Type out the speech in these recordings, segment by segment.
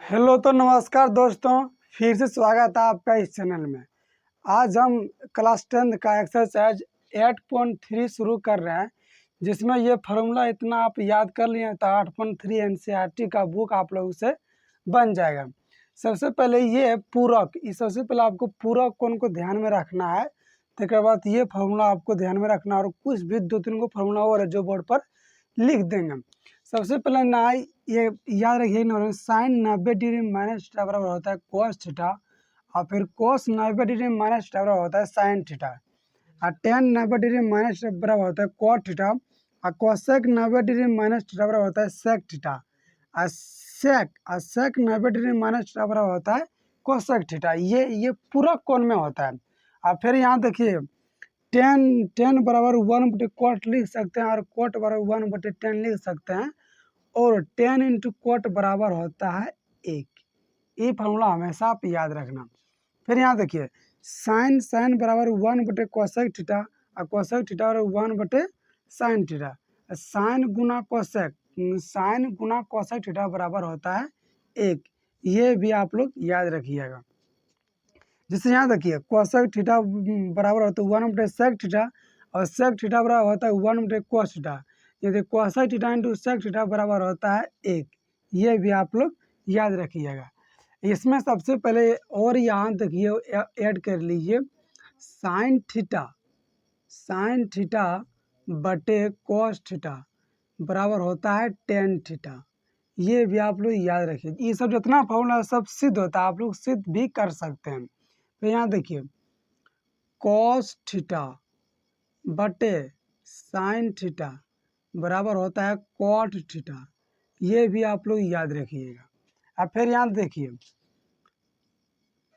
Hello तो नमस्कार दोस्तों, फिर से स्वागत है आपका इस चैनल में। आज हम क्लास 10 का एक्सरसाइज 8.3 शुरू कर रहे हैं, जिसमें ये फार्मूला इतना आप याद कर लिए तो 8.3 एनसीईआरटी का बुक आप लोगों से बन जाएगा। सबसे पहले ये पूरक, सबसे पहले आपको पूरक कोण को ध्यान में रखना है। उसके बाद ये फार्मूला आपको ध्यान में रखना और कुछ भी 2-3 को फार्मूला और है जो बोर्ड पर लिख देंगे। सबसे पहले ना ये याद रखिए, साइन 90 डिग्री माइनस थीटा बराबर होता है कोस थीटा, और फिर कोस 90 डिग्री माइनस थीटा बराबर होता है साइन थीटा, और टेन 90 डिग्री माइनस थीटा बराबर होता है कोट थीटा, और कोसेक 90 डिग्री माइनस थीटा बराबर होता है सेक थीटा, और सेक 90 डिग्री माइनस थीटा बराबर होता है कोसेक थीटा। ये पूरा कोण में होता है। और फिर यहाँ देखिए, टेन बराबर 1/कोट लिख सकते हैं और कोट बराबर 1/10 लिख सकते हैं, और 10 इंटू कोट बराबर होता है 1। ये फार्मूला हमेशा आप याद रखना। फिर यहाँ देखिए, साइन बराबर 1/कोसेक थीटा, और कोसेक थीटा बराबर 1/साइन थीटा। साइन गुना कोसेक थीटा बराबर होता है 1। ये भी आप लोग याद रखिएगा। जिससे यहाँ देखिए, कोसेक थीटा बराबर होता है 1/सेक थीटा, और सेक थीटा बराबर होता है 1/कोस थीटा। यदि cosec theta into sec theta बराबर होता है 1। ये भी आप लोग याद रखिएगा। इसमें सबसे पहले और यहाँ देखिए ऐड कर लीजिए, साइन थीटा बटे कोस थीटा बराबर होता है टेन थीटा। ये भी आप लोग याद रखिए। ये सब जितना फॉर्मूला सब सिद्ध होता है, आप लोग सिद्ध भी कर सकते हैं। तो यहाँ देखिए, कॉस थीटा बटे साइन थीटा बराबर होता है कॉट थीटा। ये भी आप लोग याद रखिएगा। अब फिर यहाँ देखिए,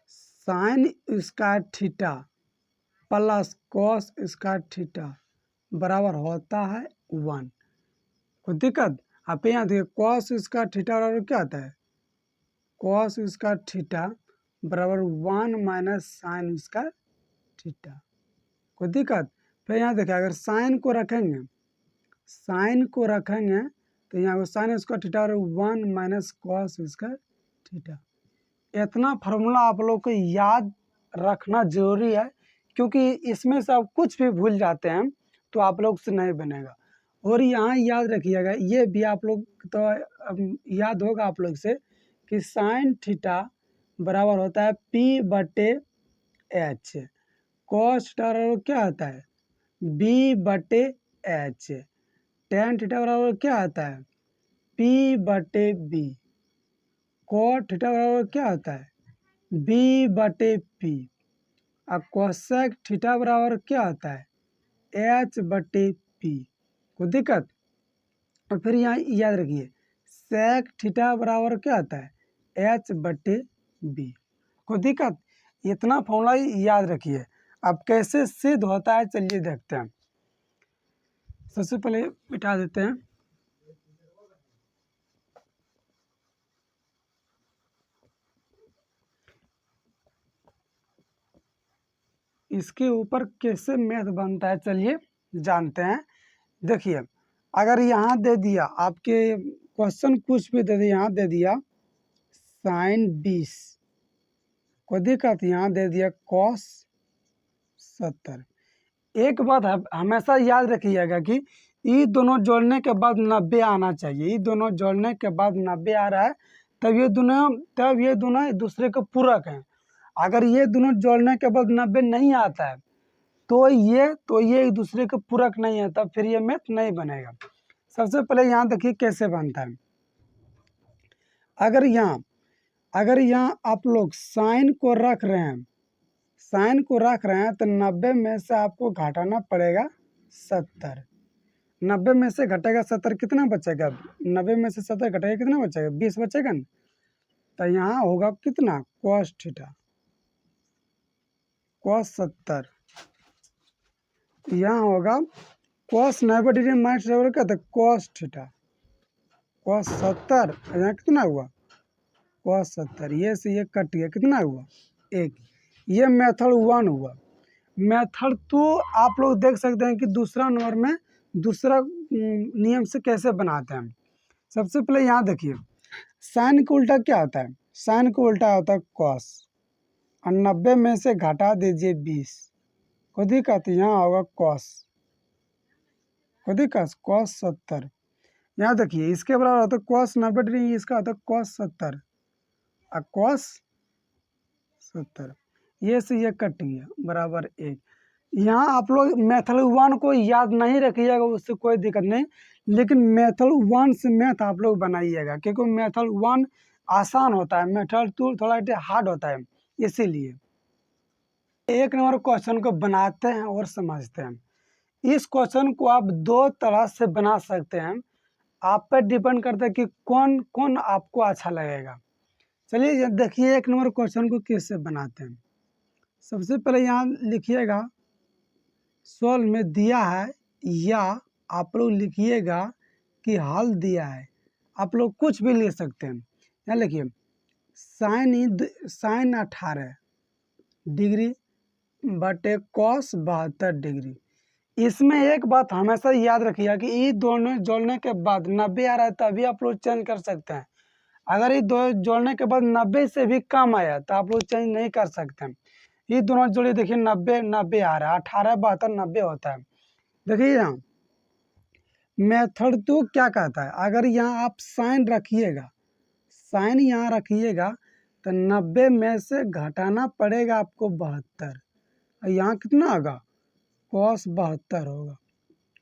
sine square theta plus cos square theta बराबर होता है 1। कोई दिक्कत? अब यहाँ देखिए, कॉस स्क्वायर थीटा बराबर क्या आता है? कॉस स्क्वायर थीटा बराबर 1 माइनस साइन स्क्वायर थीटा। कोई दिक्कत? फिर यहाँ देखिए, अगर साइन को रखेंगे तो यहाँ साइन स्क्वायर थीटा और 1 माइनस कॉस स्क्वायर थीटा। इतना फार्मूला आप लोग को याद रखना जरूरी है, क्योंकि इसमें से आप कुछ भी भूल जाते हैं तो आप लोग से नहीं बनेगा। और यहाँ याद रखिएगा, ये भी आप लोग तो याद होगा आप लोग से, कि साइन थीटा बराबर होता है P/H, कॉस थीटा बराबर क्या आता है B/H, टेन थीटा बराबर क्या आता है P/B, कोट थीटा बराबर क्या आता है B/P, और कोसेक थीटा बराबर क्या आता है H/P। कोई दिक्कत? और फिर यहाँ याद रखिए, सेक थीटा बराबर क्या आता है H/B। कोई दिक्कत? इतना फॉर्मूला याद रखिए। अब कैसे सिद्ध होता है, चलिए देखते हैं। सबसे पहले मिटा देते हैं। इसके ऊपर कैसे मैथ बनता है, चलिए जानते हैं। देखिए, अगर यहाँ दे दिया आपके क्वेश्चन, कुछ भी दे दिया, यहाँ दे दिया साइन 20, कोई दिक्कत? यहाँ दे दिया कॉस 70। एक बात हमेशा याद रखिएगा कि ये दोनों जोड़ने के बाद 90 आना चाहिए। ये दोनों जोड़ने के बाद 90 आ रहा है, तब ये दोनों एक दूसरे के पूरक हैं। अगर ये दोनों जोड़ने के बाद 90 नहीं आता है तो ये एक दूसरे के पूरक नहीं है, तब फिर ये मैथ नहीं बनेगा। सबसे पहले यहाँ देखिए कैसे बनता है। अगर यहाँ आप लोग साइन को रख रहे हैं तो 90 में से आपको घटाना पड़ेगा 70। 90 में से घटेगा 70, कितना बचेगा? 90 में से 70 घटेगा, कितना बचेगा? 20 बचेगा ना। तो यहाँ होगा कितना? Cos theta, cos 70। यहाँ होगा कॉस 90 डिग्री माइनस क्या था? Cos theta, cos 70। यहाँ कितना हुआ? कॉस 70। ये से ये कट गया, कितना हुआ? 1। ये मेथड 1 हुआ। मेथड 2 आप लोग देख सकते हैं कि दूसरा नंबर में दूसरा नियम से कैसे बनाते हैं। सबसे पहले यहाँ देखिए, साइन का उल्टा क्या होता है? साइन का उल्टा होता है कॉस। और 90 में से घटा दीजिए 20, को दिक्कत यहाँ होगा कॉस, को दिक्कत कॉस 70। यहाँ देखिए इसके बराबर होता है कॉस 90 डिग्री, इसका होता है कॉस 70 और कॉस 70, ये से ये कट गया बराबर 1। यहाँ आप लोग मेथड 1 को याद नहीं रखिएगा, उससे कोई दिक्कत नहीं, लेकिन मेथड 1 से मैथ आप लोग बनाइएगा, क्योंकि मेथड 1 आसान होता है, मेथड 2 थोड़ा हार्ड होता है। इसीलिए 1 नंबर क्वेश्चन को बनाते हैं और समझते हैं। इस क्वेश्चन को आप 2 तरह से बना सकते हैं, आप पर डिपेंड करता है कि कौन कौन आपको अच्छा लगेगा। चलिए देखिए 1 नंबर क्वेश्चन को किससे बनाते हैं। सबसे पहले यहाँ लिखिएगा सॉल्व में दिया है, या आप लोग लिखिएगा कि हल दिया है, आप लोग कुछ भी लिख सकते हैं। यहाँ लिखिए साइन 18 डिग्री बटे कॉस 72 डिग्री। इसमें एक बात हमेशा याद रखिएगा कि ये दोनों जोड़ने के बाद 90 आ रहा है तभी आप लोग चेंज कर सकते हैं। अगर ये दो जोड़ने के बाद 90 से भी कम आया तो आप लोग चेंज नहीं कर सकते हैं। ये दोनों जोड़िए, देखिए 90 90 आ रहा है, 18 72 90 होता है। देखिए यहाँ मेथड 2 क्या कहता है, अगर यहाँ आप साइन रखिएगा, साइन यहाँ रखिएगा तो 90 में से घटाना पड़ेगा आपको 72, और यहाँ कितना होगा कॉस 72 होगा।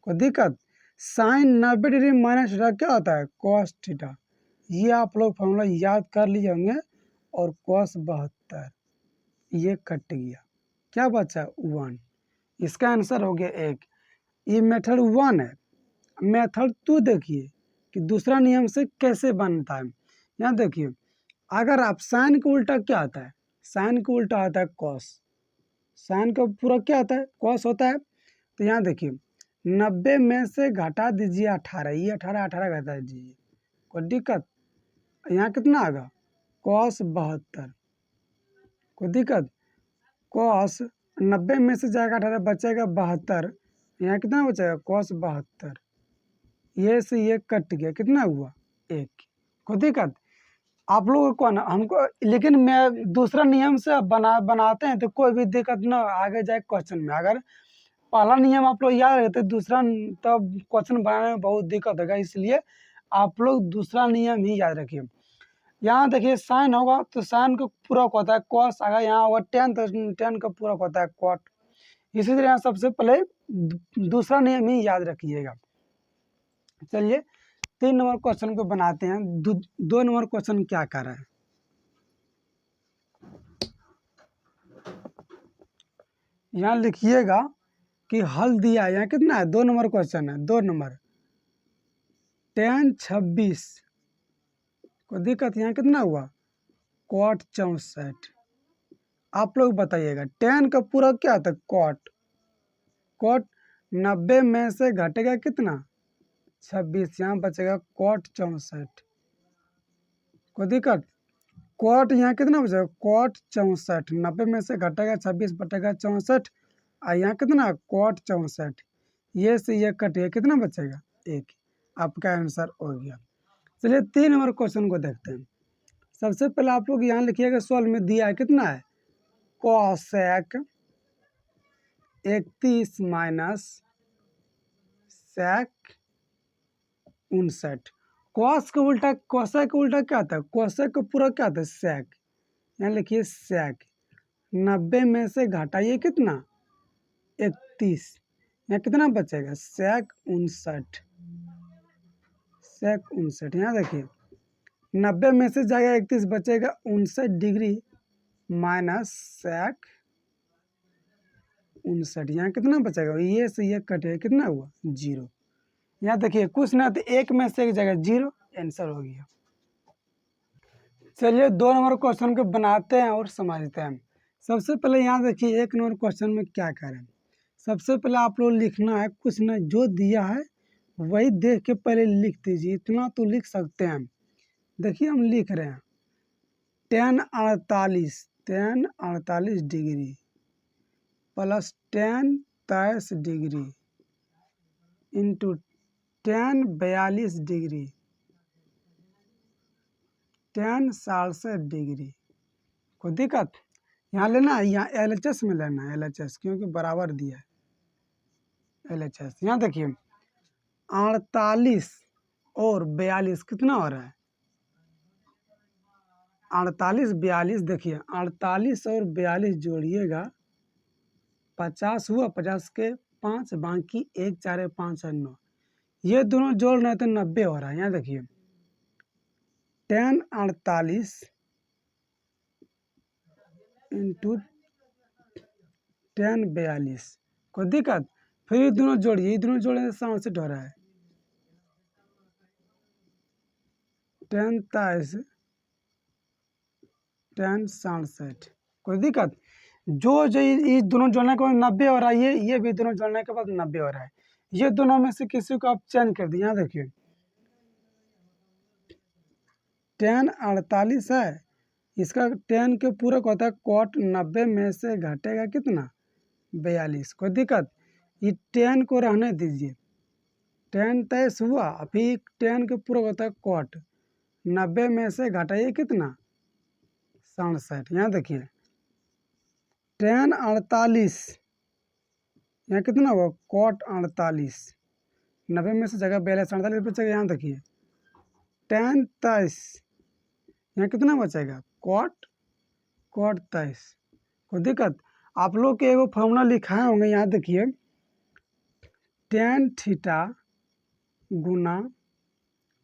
कोई दिक्कत? साइन 90 डिग्री माइनस थीटा क्या होता है कॉस थीटा, ये आप लोग फॉर्मूला याद कर लिए होंगे। और कॉस 72 ये कट गया, क्या बचा 1, इसका आंसर हो गया 1। ये मेथड 1 है। मेथड 2 देखिए कि दूसरा नियम से कैसे बनता है। यहाँ देखिए अगर आप साइन का उल्टा क्या आता है, साइन का उल्टा आता है कॉस, साइन का पूरा क्या आता है कॉस होता है। तो यहाँ देखिए 90 में से घटा दीजिए 18, ये 18 18 घटा दीजिए, कोई दिक्कत? यहाँ कितना आएगा कॉस 72, कोई दिक्कत? कॉस 90 में से जाएगा 18 बचेगा 72, यहाँ कितना बचेगा कॉस 72, ये से ये कट गया, कितना हुआ 1, कोई दिक्कत? आप लोगों को ना हमको, लेकिन मैं दूसरा नियम से बनाते हैं तो कोई भी दिक्कत ना आगे जाए क्वेश्चन में। अगर पहला नियम आप लोग याद रखते दूसरा तब क्वेश्चन बनाने में बहुत दिक्कत होगा, इसलिए आप लोग दूसरा नियम ही याद रखिए। यहाँ देखिए साइन होगा तो साइन का पूरक होता है कॉस, अगर यहाँ होगा टेन तो टेन का पूरक होता है कॉट। इसी तरह यहाँ सबसे पहले दूसरा नियम ही याद रखिएगा। चलिए 3 नंबर क्वेश्चन को बनाते हैं। 2 नंबर क्वेश्चन क्या कर रहा है, यहाँ लिखिएगा कि हल दिया है, यहाँ कितना है 2 नंबर क्वेश्चन है, 2 नंबर tan 26, कोई दिक्कत? यहाँ कितना हुआ cot 64। आप लोग बताइएगा tan का पूरा क्या आता है cot, cot 90 में से घटेगा कितना 26, यहाँ बचेगा cot 64, कोई दिक्कत? cot यहाँ कितना बचेगा cot 64, 90 में से घटेगा 26 बटेगा 64, और यहाँ कितना cot 64, ये से ये कट गया, कितना बचेगा 1, आपका आंसर हो गया। चलिए 3 नंबर क्वेश्चन को देखते हैं। सबसे पहले आप लोग यहाँ लिखिएगा सॉल्व में दिया है कितना है कोसेक 31 माइनस सेक 59। कॉस का उल्टा कोसेक का उल्टा क्या आता है, कोसेक का पूरा क्या आता है सेक। यहाँ लिखिए सेक 90 में से घटाइए कितना 31, यहाँ कितना बचेगा सेक 59, सेक 59। यहाँ देखिए 90 में से जाएगा 31 बचेगा 59 डिग्री माइनस सेक 59, यहाँ कितना बचेगा ये से ये कटे कितना हुआ 0। यहाँ देखिए कुछ ना तो एक में से एक जगह 0, आंसर हो गया। चलिए 2 नंबर क्वेश्चन को बनाते हैं और समझते हैं। सबसे पहले यहाँ देखिए 1 नंबर क्वेश्चन में क्या करें। सबसे पहले आप लोग लिखना है कुछ ना जो दिया है वही देख के पहले लिख दीजिए, इतना तो लिख सकते हैं। देखिए हम लिख रहे हैं tan 48 degree plus tan 23 degree into tan 42 degree tan 67 degree. कोई दिक्कत? यहाँ लेना है, यहाँ LHS में लेना है, LHS क्योंकि बराबर दिया है LHS। यहाँ देखिए 48 और 42 कितना हो रहा है? 48 42, देखिए 48 और 42 जोड़िएगा 50 हुआ, 50 के 5 बाकी 1 4 5 और 9, ये दोनों जोड़ रहे हैं तो 90 हो रहा है। यहाँ देखिए tan 48 इंटू tan 42, कोई दिक्कत? फिर ये दोनों जोड़िए, ये दोनों जोड़ने से 67 हो रहा है। tan 67, कोई दिक्कत? जो ये दोनों जोड़ने के बाद 90 हो रहा है, ये भी दोनों जोड़ने के बाद 90 हो रहा है। ये दोनों में से किसी को आप चेंज कर दिए। यहाँ देखिए tan 48 है, इसका tan के पूरक होता है cot, 90 में से घटेगा कितना? 42। कोई दिक्कत? ये tan को रहने दीजिए, tan 23 हुआ, अभी tan के पूरक होता है cot, 90 में से घटाइए कितना? 67। यहाँ देखिए tan 48, यहाँ कितना हुआ? cot 48, 90 में से जगह 42 48 बचेगा। यहाँ देखिए tan 23, यहाँ कितना बचेगा? cot 23। कोई दिक्कत? आप लोग के एगो फॉर्मूला लिखाए होंगे, यहाँ देखिए tan थीटा गुना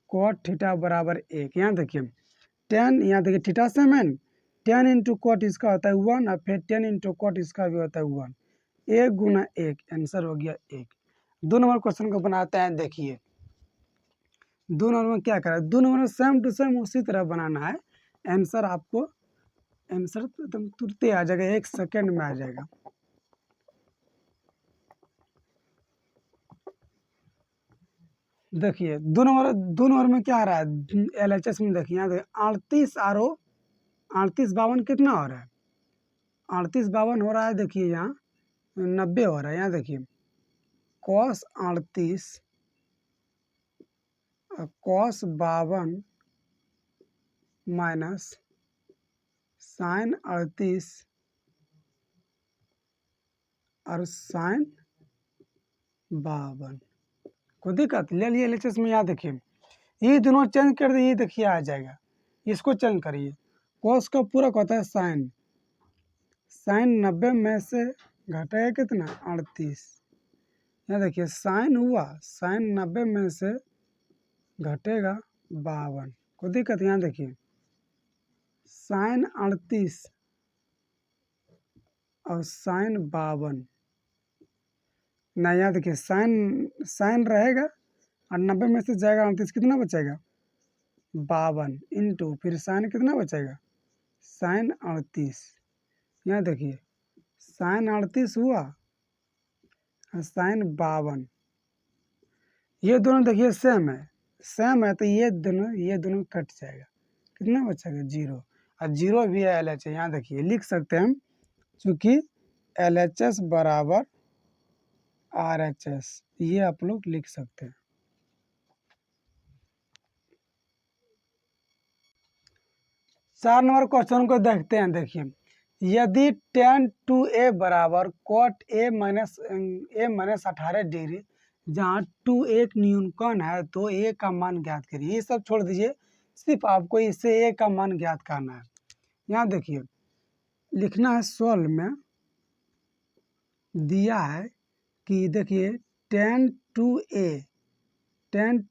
cot थीटा बराबर 1। यहाँ देखिए tan, यहाँ देखिए थीटा सेम है, tan इंटू कॉट इसका होता है 1 और फिर tan इंटू कॉट इसका भी होता है 1, 1 गुना 1, आंसर हो गया 1। 2 नंबर क्वेश्चन को बनाते हैं। देखिए 2 नंबर में क्या करा है, 2 नंबर में सेम टू सेम उसी तरह बनाना है। आंसर आपको, आंसर एकदम तुरंत आ जाएगा, 1 सेकेंड में आ जाएगा। देखिए 2 नंबर में क्या आ रहा है? LHS में देखिए, यहाँ देखिए 38 आरो 38 52 कितना हो रहा है? 38 52 हो रहा है, देखिए यहाँ 90 हो रहा है। यहाँ देखिए cos 38 cos 52 माइनस sin 38 और sin 52। कोई दिक्कत? ले लिए LHS में। यहाँ देखिए ये दोनों चेंज कर दिए, ये देखिए आ जाएगा, इसको चेंज करिए। cos का पूरक होता है sin, sin 90 में से घटेगा कितना? 38। यहाँ देखिए sin हुआ, sin 90 में से घटेगा 52। कोई दिक्कत? यहाँ देखिए sin 38 और sin 52, ना यहाँ देखिए sin रहेगा और 90 में से जाएगा 38, कितना बचेगा? 52 इंटू फिर sin कितना बचेगा? sin 38। यहाँ देखिए sin 38 हुआ और sin 52, ये दोनों देखिए सेम है तो ये दोनों कट जाएगा, कितना बचेगा? 0। और 0 भी है LHS। यहाँ देखिए लिख सकते हैं हम, चूँकि LHS बराबर RHS, ये आप लोग लिख सकते हैं। चार नंबर क्वेश्चन को देखते हैं। देखिए यदि tan 2a बराबर cot a माइनस 18 डिग्री, जहाँ 2 एक न्यूनकोण है तो a का मान ज्ञात करिए। ये सब छोड़ दीजिए, सिर्फ आपको इससे a का मान ज्ञात करना है। यहाँ देखिए लिखना है, सॉल्व में दिया है कि देखिए tan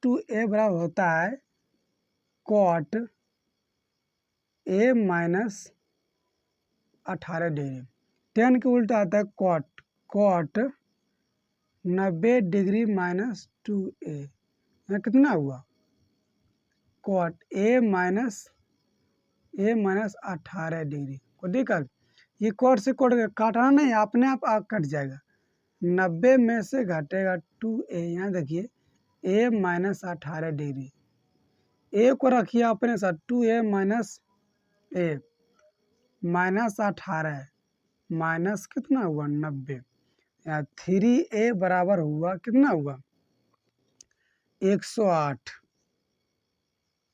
2a बराबर होता है cot a minus 18 degree. tan के उल्टा आता है cot 90 डिग्री माइनस 2a। यहाँ कितना हुआ? cot a minus 18 degree. को दिक्कत? ये cot से cot काटना नहीं, अपने आप कट जाएगा। 90 में से घटेगा 2a। यहाँ देखिए a माइनस 18 डिग्री, a को रखिए अपने साथ, 2a minus a minus 18 minus कितना हुआ? 90। यहाँ 3a बराबर हुआ कितना हुआ? 108।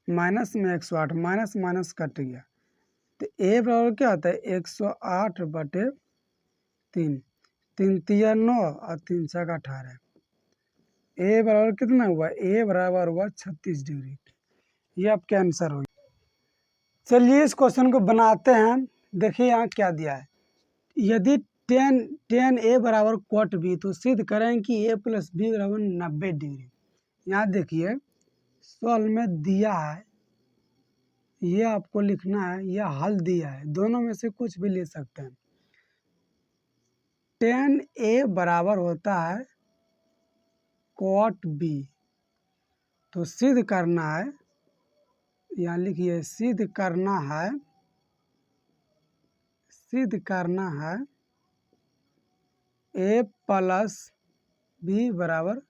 माइनस में 108, माइनस माइनस कट गया, तो ए बराबर क्या होता है 108/3, 3 तिया 9 और 3 छक 18। ए बराबर कितना हुआ, ए बराबर हुआ 36 डिग्री। ये आपका आंसर हो गया। चलिए इस क्वेश्चन को बनाते हैं। देखिए यहाँ क्या दिया है, यदि टेन ए बराबर कॉट बी तो सिद्ध करें कि ए प्लस बी बराबर 90 डिग्री। यहाँ देखिए सॉल्व में दिया है, ये आपको लिखना है, यह हल दिया है, दोनों में से कुछ भी ले सकते हैं। टेन ए बराबर होता है कॉट बी, तो सिद्ध करना है, यहाँ लिखिए सिद्ध करना है ए प्लस बी बराबर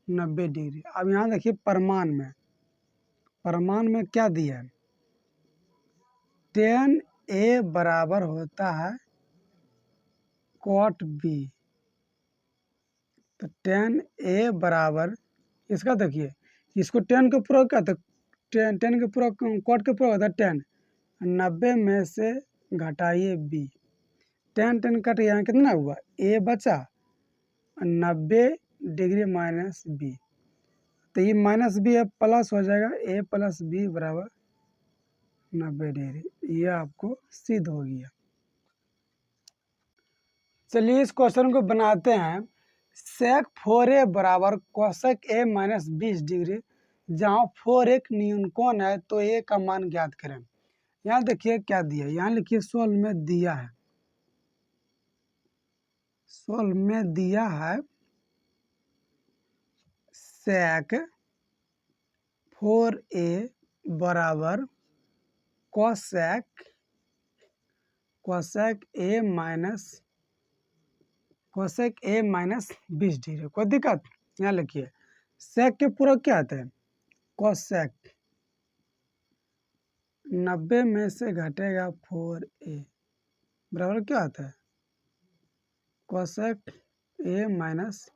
90 डिग्री। अब यहाँ देखिए प्रमाण में क्या दिया है, टेन ए बराबर होता है कॉट बी, तो टेन ए बराबर इसका देखिए, इसको टेन के पूरा क्या था, टेन के पूरा कॉट के पूरा होता है 10, 90 में से घटाइए बी, टेन कट यहाँ कितना हुआ, ए बचा 90 डिग्री माइनस बी, तो ये माइनस बी है प्लस हो जाएगा, ए प्लस बी बराबर 90 डिग्री। ये आपको सिद्ध हो गया। चलिए इस क्वेश्चन को बनाते हैं। सेक 4a बराबर कोसेक a माइनस 20 डिग्री, जहाँ 4 एक न्यूनकोण है तो a का मान ज्ञात करें। यहाँ देखिए क्या दिया है, यहाँ लिखिए सॉल्व में दिया है, सॉल्व में दिया है सेक 4a बराबर कोसेक a माइनस 20 डिग्री। कोई दिक्कत, यहाँ लिखिए सेक के पूरा क्या आता है, कोसेक 90 में से घटेगा 4a बराबर क्या आता है, cosec a minus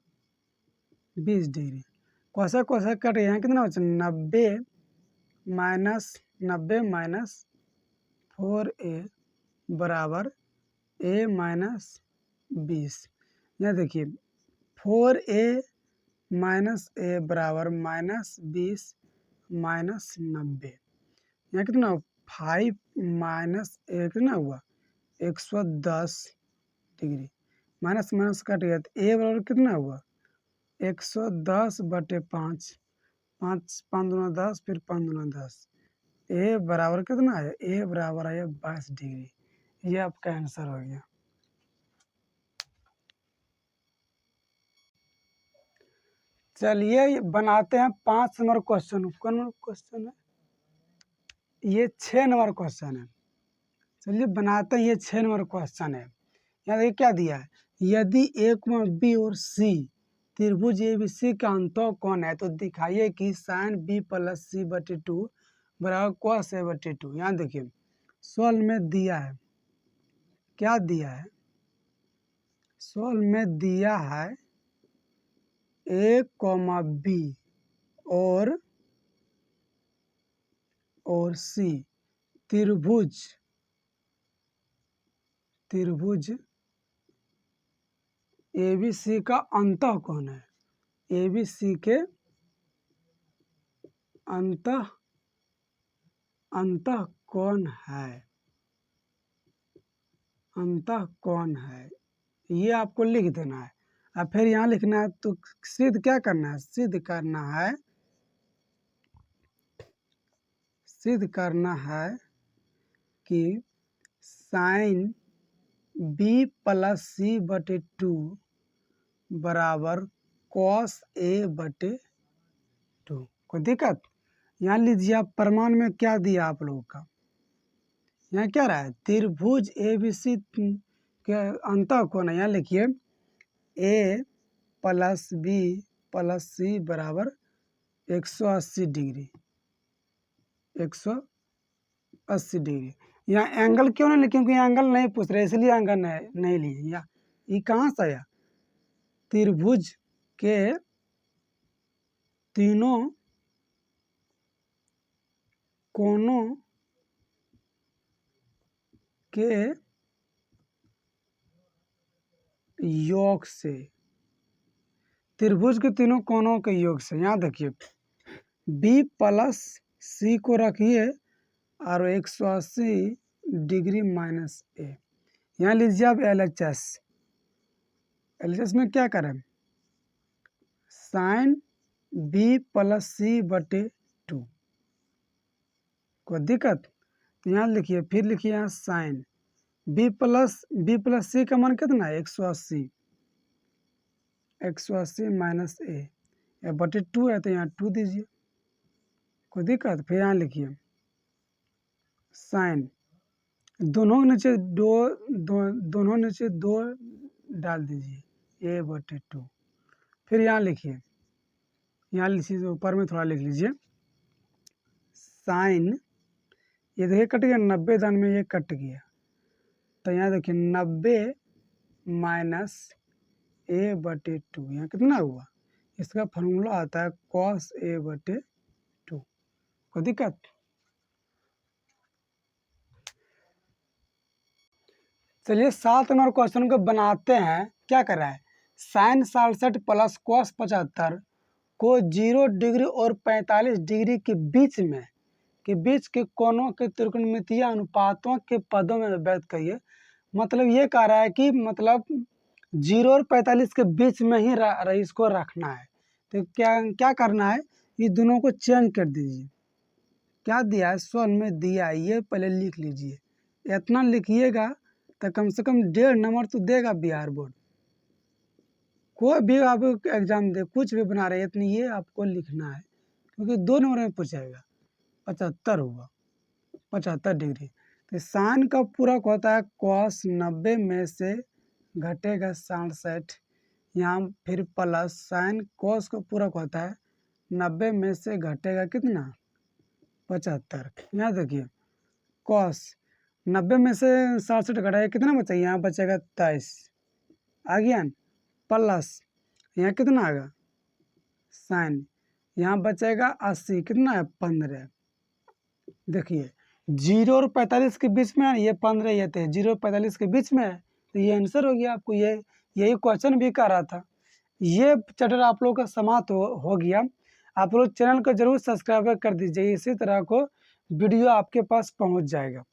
20 degree. Cosec cut यहाँ कितना बचा, 90 माइनस 4a बराबर a माइनस 20। यहाँ देखिए 4a माइनस a बराबर माइनस 20 माइनस 90, यहाँ कितना 5 माइनस a कितना हुआ 110 डिग्री, माइनस माइनस कट गया, तो a बराबर कितना हुआ 110/5, 5 5 दूना 10, फिर 5 दूना 10, a बराबर कितना है, a बराबर है 22 डिग्री। ये आपका आंसर हो गया। चलिए बनाते हैं 5 नंबर क्वेश्चन। कौन नंबर क्वेश्चन है, ये 6 नंबर क्वेश्चन है। चलिए बनाते हैं, ये 6 नंबर क्वेश्चन है। यहाँ देखिए क्या दिया है, यदि a, b और c त्रिभुज ABC का अंतःकोण है तो दिखाइए कि साइन b प्लस c बटे 2 बराबर cos a बटे 2। यहाँ देखिए सॉल्व में दिया है, क्या दिया है, सॉल्व में दिया है a, b और c त्रिभुज ABC का अंतःकोण है, ABC के अंतःकोण है, ये आपको लिख देना है। अब फिर यहाँ लिखना है, तो सिद्ध क्या करना है, सिद्ध करना है कि साइन b प्लस c बटे 2 बराबर cos a बटे 2। कोई दिक्कत, यहाँ लीजिए आप प्रमाण में क्या दिया आप लोगों का, यहाँ क्या रहा है, त्रिभुज ABC के अंतःकोण है, यहाँ लिखिए a plus b plus c बराबर 180 डिग्री, 180 डिग्री। यहाँ एंगल क्यों नहीं, क्योंकि एंगल नहीं पूछ रहे इसलिए एंगल नहीं लिए। या ये कहाँ से आया, त्रिभुज के तीनों कोनों के योग से, त्रिभुज के तीनों कोनों के योग से। यहाँ देखिए बी प्लस सी को रखिए और 180 डिग्री माइनस ए। यहाँ लीजिए आप LHS। LHS में क्या करें, साइन बी प्लस सी बटे 2। कोई दिक्कत? तो यहाँ लिखिए, फिर लिखिए यहाँ साइन बी प्लस सी का मान कितना है 180, 180 माइनस ए, या बटे 2 है तो यहाँ 2 दीजिए। कोई दिक्कत? फिर यहाँ लिखिए साइन, दोनों नीचे दोनों नीचे 2 डाल दीजिए, ए बटे 2। फिर यहाँ लिखिए, यहाँ लिखिए ऊपर में थोड़ा लिख लीजिए साइन, ये देखिए कट गया 90 दान में, ये कट गया तो यहाँ देखिए 90 माइनस ए बटे 2, यहाँ कितना हुआ, इसका फॉर्मूला आता है कॉस ए बटे 2। कोई दिक्कत? चलिए 7 नंबर क्वेश्चन को बनाते हैं। क्या कर रहा है, साइन 67 प्लस कॉस 75 को 0 डिग्री और 45 डिग्री के बीच के कोणों के त्रिकोणमितीय अनुपातों के पदों में व्यक्त करिए। मतलब ये कह रहा है कि मतलब 0 और 45 के बीच में ही इसको रखना है। तो क्या करना है, ये दोनों को चेंज कर दीजिए। क्या दिया है, सॉल्व में दिया है, ये पहले लिख लीजिए। इतना लिखिएगा तो कम से कम 1.5 नंबर तो देगा बिहार बोर्ड। कोई भी आप एग्जाम दे, कुछ भी बना रहे हैं, इतनी ये आपको लिखना है, क्योंकि 2 नंबर में पूछेगा। 75 हुआ 75 डिग्री, तो साइन का पूरक होता है कॉस, 90 में से घटेगा 67, यहाँ फिर प्लस साइन कॉस का पूरक होता है 90 में से घटेगा कितना 75। यहाँ देखिए कॉस 90 में से 67 घटाएगा कितना बचा, यहाँ बचेगा 23, आ गया न, प्लस यहाँ कितना आएगा साइन, यहाँ बचेगा 80, कितना है 15। देखिए 0 और 45 के बीच में है, ये 15 ये थे, 0 और 45 के बीच में है, तो ये आंसर हो गया आपको। यही क्वेश्चन भी कर रहा था। ये चैप्टर आप लोगों का समाप्त हो गया। आप लोग चैनल को जरूर सब्सक्राइब कर दीजिए, इसी तरह को वीडियो आपके पास पहुंच जाएगा।